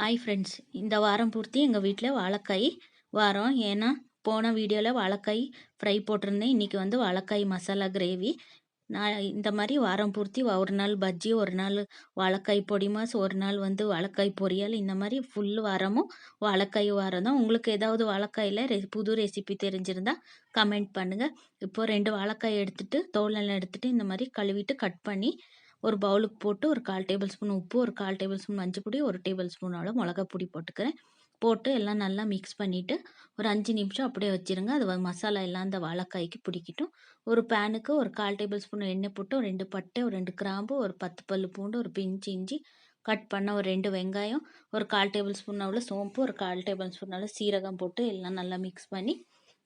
Hi friends, இந்த வாரம் பூர்த்தி எங்கள் வீட்டில் வாழைக்காய் வாரம். ஏன்னா போன வீடியோவில் வாழைக்காய் ஃப்ரை போட்டிருந்தேன். இன்றைக்கி வந்து வாழைக்காய் மசாலா கிரேவி. நான் இந்த மாதிரி வாரம் பூர்த்தி ஒரு நாள் பஜ்ஜி, ஒரு நாள் வாழைக்காய் பொடி மாஸ், ஒரு நாள் வந்து வாழைக்காய் பொரியல், இந்த மாதிரி ஃபுல் வாரமும் வாழைக்காய் வாரம் தான். உங்களுக்கு ஏதாவது வாழைக்காயில் புது ரெசிபி தெரிஞ்சிருந்தால் கமெண்ட் பண்ணுங்கள். இப்போது 2 வாழைக்காய் எடுத்துகிட்டு தோலெல்லாம் எடுத்துகிட்டு இந்த மாதிரி கழுவிட்டு கட் பண்ணி ஒரு பவுலுக்கு போட்டு ஒரு 1/4 டேபிள் ஸ்பூன் உப்பு, ஒரு 1/4 டேபிள் ஸ்பூன் மஞ்சள் பொடி, 1 டேபிள் ஸ்பூன் அளவு மிளகாய் பொடி போட்டுக்கிறேன். போட்டு எல்லாம் நல்லா மிக்ஸ் பண்ணிவிட்டு ஒரு 5 நிமிஷம் அப்படியே வச்சுருங்க. அது மசாலா எல்லாம் அந்த வாழைக்காய்க்கு பிடிக்கட்டும். ஒரு பேனுக்கு ஒரு 1/4 டேபிள் ஸ்பூன் எண்ணெய் போட்டு ஒரு 2 பட்டை, ஒரு 2 கிராம்பு, ஒரு 10 பல்லு பூண்டு, ஒரு பிஞ்சு இஞ்சி, கட் பண்ண ஒரு 2 வெங்காயம், ஒரு 1/4 டேபிள் ஸ்பூன் அளவு சோம்பு, ஒரு 1/4 டேபிள் ஸ்பூன் அளவு சீரகம் போட்டு எல்லாம் நல்லா மிக்ஸ் பண்ணி,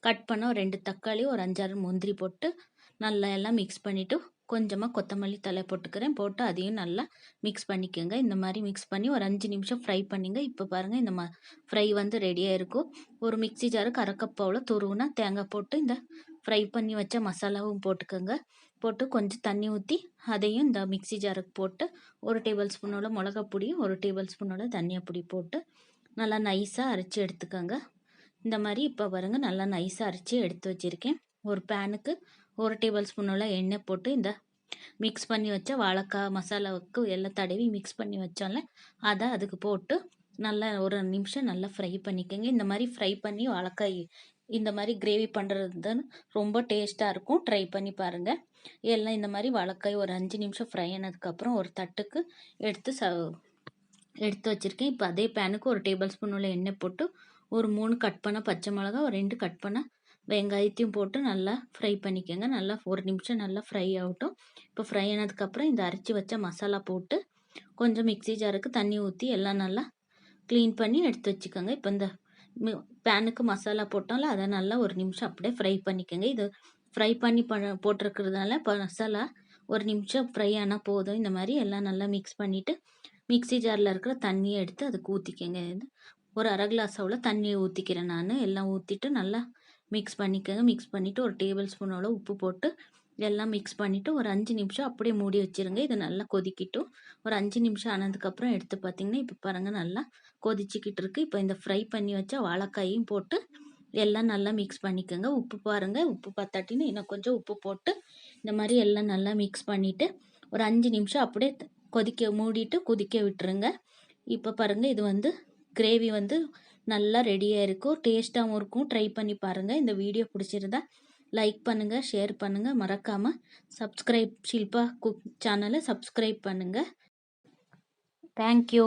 கட் பண்ண ஒரு 2 தக்காளி, ஒரு 5, 6 முந்திரி போட்டு நல்லா எல்லாம் மிக்ஸ் பண்ணிவிட்டு கொஞ்சமாக கொத்தமல்லி தழை போட்டுக்கிறேன். போட்டு அதையும் நல்லா மிக்ஸ் பண்ணிக்கோங்க. இந்த மாதிரி மிக்ஸ் பண்ணி ஒரு 5 நிமிஷம் ஃப்ரை பண்ணிங்க. இப்போ பாருங்கள், இந்த ஃப்ரை வந்து ரெடியாக இருக்கும். ஒரு மிக்ஸி ஜாருக்கு 1/2 கப் அவ்வளோ துருவுனா தேங்காய் போட்டு இந்த ஃப்ரை பண்ணி வச்ச மசாலாவும் போட்டுக்கோங்க. போட்டு கொஞ்சம் தண்ணி ஊற்றி அதையும் இந்த மிக்ஸி ஜாருக்கு போட்டு 1 டேபிள் ஸ்பூனோட மிளகா பொடியும் 1 டேபிள் ஸ்பூனோட தனியா பொடி போட்டு நல்லா நைஸாக அரைச்சி எடுத்துக்கோங்க. இந்த மாதிரி இப்போ பாருங்கள், நல்லா நைஸாக அரைச்சி எடுத்து வச்சுருக்கேன். ஒரு பேனுக்கு 1 டேபிள் ஸ்பூனோட எண்ணெய் போட்டு இந்த மிக்ஸ் பண்ணி வச்ச வாழைக்காய் மசாலாவுக்கு எல்லாம் தடவி மிக்ஸ் பண்ணி வச்சோம்ல, அதை அதுக்கு போட்டு நல்லா ஒரு நிமிஷம் நல்லா ஃப்ரை பண்ணிக்கோங்க. இந்த மாதிரி ஃப்ரை பண்ணி வாழைக்காய் இந்த மாதிரி கிரேவி பண்ணுறது ரொம்ப டேஸ்ட்டாக இருக்கும். ட்ரை பண்ணி பாருங்கள். எல்லாம் இந்த மாதிரி வாழைக்காய் ஒரு 5 நிமிஷம் ஃப்ரை ஆனதுக்கப்புறம் ஒரு தட்டுக்கு எடுத்து வச்சுருக்கேன். இப்போ அதே பேனுக்கு ஒரு டேபிள் ஸ்பூன் உள்ள எண்ணெய் போட்டு ஒரு 3 கட் பண்ண பச்சை மிளகா, ஒரு 2 கட் பண்ண வெங்காயத்தையும் போட்டு நல்லா ஃப்ரை பண்ணிக்கோங்க. நல்லா ஒரு நிமிஷம் நல்லா ஃப்ரை ஆகட்டும். இப்போ ஃப்ரை ஆனதுக்கப்புறம் இந்த அரைச்சி வச்ச மசாலா போட்டு கொஞ்சம் மிக்ஸி ஜாருக்கு தண்ணி ஊற்றி எல்லாம் நல்லா க்ளீன் பண்ணி எடுத்து வச்சுக்கோங்க. இப்போ இந்த பேனுக்கு மசாலா போட்டோம்ல, அதை நல்லா ஒரு நிமிஷம் அப்படியே ஃப்ரை பண்ணிக்கோங்க. இது ஃப்ரை பண்ணி போட்டிருக்கிறதுனால இப்போ மசாலா ஒரு நிமிஷம் ஃப்ரை ஆனால் போதும். இந்த மாதிரி எல்லாம் நல்லா மிக்ஸ் பண்ணிவிட்டு மிக்ஸி ஜாரில் இருக்கிற தண்ணியை எடுத்து அதுக்கு ஊற்றிக்கங்க. ஒரு 1/2 கிளாஸ் அவ்வளோ தண்ணியை ஊற்றிக்கிறேன் நான். எல்லாம் ஊற்றிட்டு நல்லா மிக்ஸ் பண்ணிக்கோங்க. மிக்ஸ் பண்ணிவிட்டு ஒரு டேபிள் ஸ்பூனோட உப்பு போட்டு எல்லாம் மிக்ஸ் பண்ணிவிட்டு ஒரு 5 நிமிஷம் அப்படியே மூடி வச்சுருங்க. இது நல்லா கொதிக்கிட்டும். ஒரு 5 நிமிஷம் ஆனதுக்கப்புறம் எடுத்து பார்த்திங்கன்னா, இப்போ பாருங்கள் நல்லா கொதிச்சிக்கிட்டு இருக்குது. இப்போ இந்த ஃப்ரை பண்ணி வச்ச வாழைக்காயும் போட்டு எல்லாம் நல்லா மிக்ஸ் பண்ணிக்கோங்க. உப்பு பாருங்கள், உப்பு பத்தாட்டின்னு இன்னும் கொஞ்சம் உப்பு போட்டு இந்த மாதிரி எல்லாம் நல்லா மிக்ஸ் பண்ணிவிட்டு ஒரு 5 நிமிஷம் அப்படியே மூடிட்டு கொதிக்க விட்டுருங்க. இப்போ பாருங்கள், இது வந்து கிரேவி வந்து நல்லா ரெடியாக இருக்கும். டேஸ்ட்டாகவும் இருக்கும். ட்ரை பண்ணி பாருங்கள். இந்த வீடியோ பிடிச்சிருந்தா லைக் பண்ணுங்கள், ஷேர் பண்ணுங்கள். மறக்காமல் ஷில்பா குக் சேனலை சப்ஸ்கிரைப் பண்ணுங்கள். தேங்க்யூ.